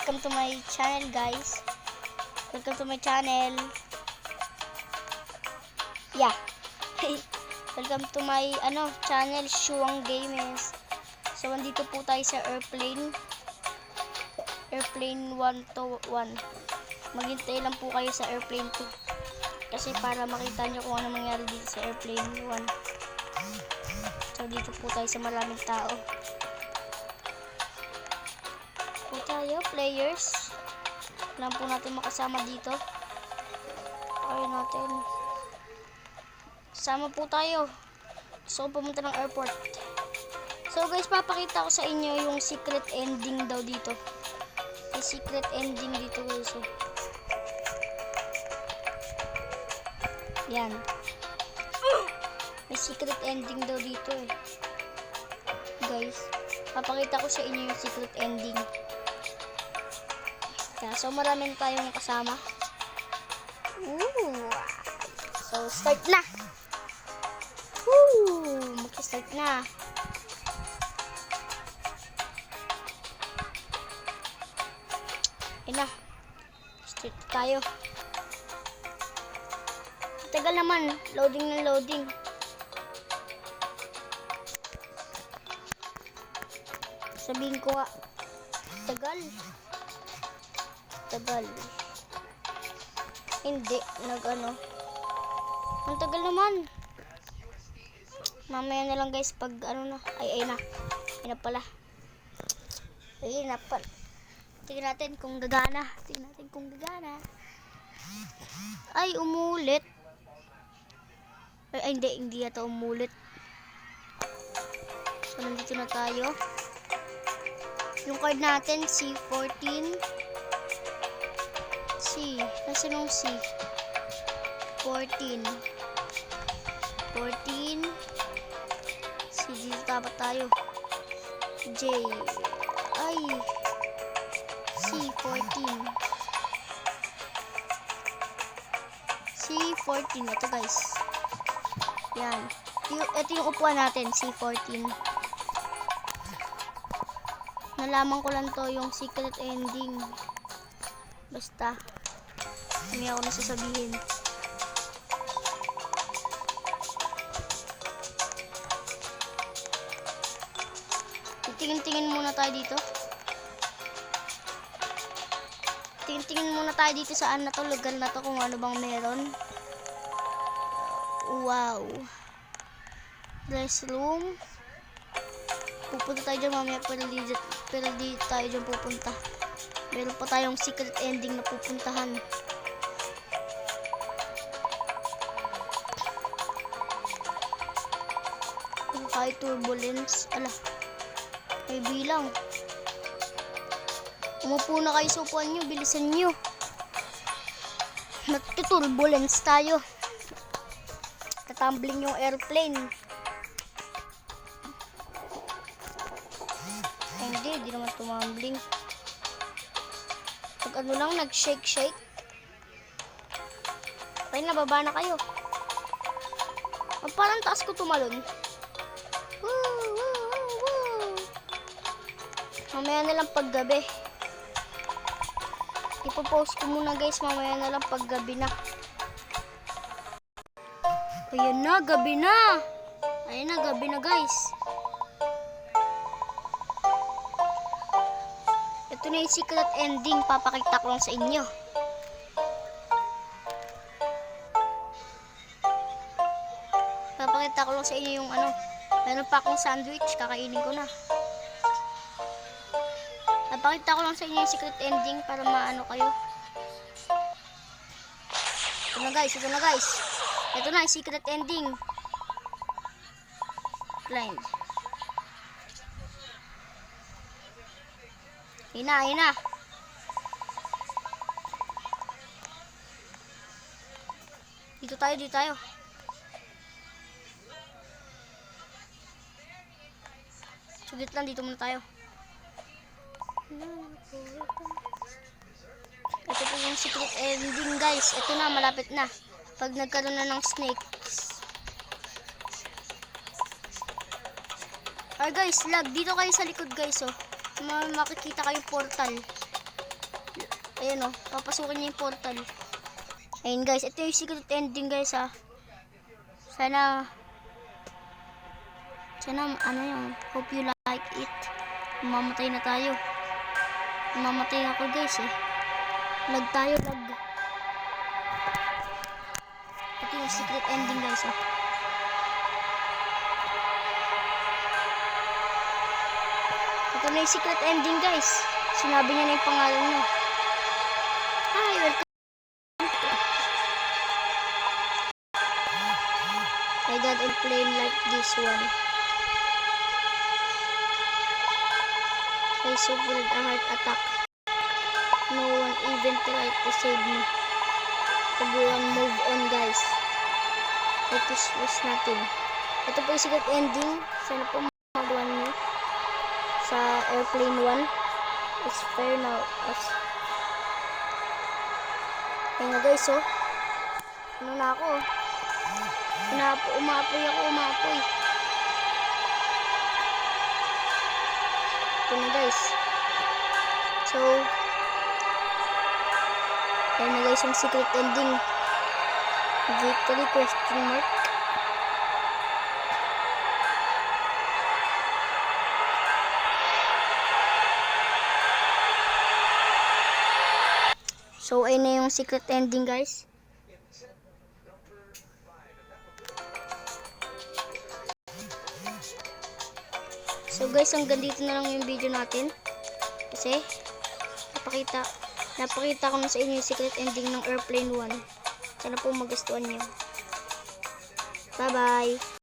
welcome to my channel, guys. Welcome to my channel. Yeah. Welcome to my channel, Shuang Games. So andito po tayo sa airplane 1 to 1. Maghintay lang po kayo sa airplane 2 kasi para makita nyo kung ano mangyari dito sa airplane 1. So dito po tayo sa maraming tao. Po tayo, players. Alam po natin makasama dito. Ayun natin. Sama po tayo. So pumunta ng airport. So guys, papakita ko sa inyo yung secret ending daw dito. May secret ending dito guys. Yan. May secret ending daw dito eh. Guys, papakita ko sa inyo yung secret ending. Kaya, so marami tayong kasama. So start na. Mag-start na. Ayun na. Start tayo. Tagal naman. Loading na loading. Sabihin ko nga. Tagal. Hindi. Ang tagal naman. Mamaya na lang guys pag na. Ayun na pala. Tingnan natin kung gagana. Ay, umulit. Ay, hindi yata umulit. So, nandito na tayo. Yung card natin, C14. Kasi nung C? 14. C, dito dapat tayo. J. Ay. C14. Ito guys. Yan. Ito yung upuan natin, C14. Nalaman ko lang to yung secret ending. Basta. Hindi ako nasasabihin. Tingin-tingin muna tayo dito. Tingin muna tayo dito sa lugar na to kung ano bang meron. Wow. Restroom. Pupunta tayo dyan mamaya pero di tayo dyan pupunta. Meron pa tayong secret ending na pupuntahan. High turbulence. May bilang. Umupo na kayo sa upuan nyo. Bilisan nyo. Nagtuturbulence tayo. Tatumbling yung airplane. Hindi naman tumambling. Pag lang, nag-shake. Ay, nababa na kayo. Parang taas ko tumalon. Mamaya na lang paggabi. Ipopost ko muna guys. Mamaya na lang paggabi na. Ayan na, gabi na. Gabi na guys. Ito na yung secret ending. Papakita ko lang sa inyo. Papakita ko lang sa inyo yung meron pa akong sandwich. Kakainin ko na. Napakita ko lang sa inyo yung secret ending para maano kayo. Ito na guys. Ito na yung secret ending. Blind. Hina. Dito tayo. Sugit lang, dito muna tayo. Ito po yung secret ending guys. Ito na, malapit na. Pag nagkaroon na ng snakes. Guys, lag. Dito kayo sa likod guys, oh. Makikita kayo portal. Ayan o, papasukin niya yung portal. Ayun guys, ito yung secret ending guys ha. Sana ano yun, hope you like it. Mamatay na tayo. Mamatay ako guys eh. Lag tayo, lag. Ito yung secret ending guys oh. Ito na yung secret ending guys. Sinabi niya na yung pangalan niya. Hi, welcome. I got a plane like this one. I suffered a heart attack. No one even tried to save me. Everyone move on guys. Like this was nothing. Ito po yung secret ending. Sana po magawa niyo sa airplane 1. It's fair now. Ayun na guys oh. Ano na ako oh. Umapoy ako. Ito na guys. So, ayun na guys yung secret ending. Victory question mark. So, ayun na yung secret ending guys. So guys, hanggang dito na lang yung video natin. Kasi, napakita ko na sa inyo yung secret ending ng airplane 1. Sana po magustuhan nyo. Bye bye!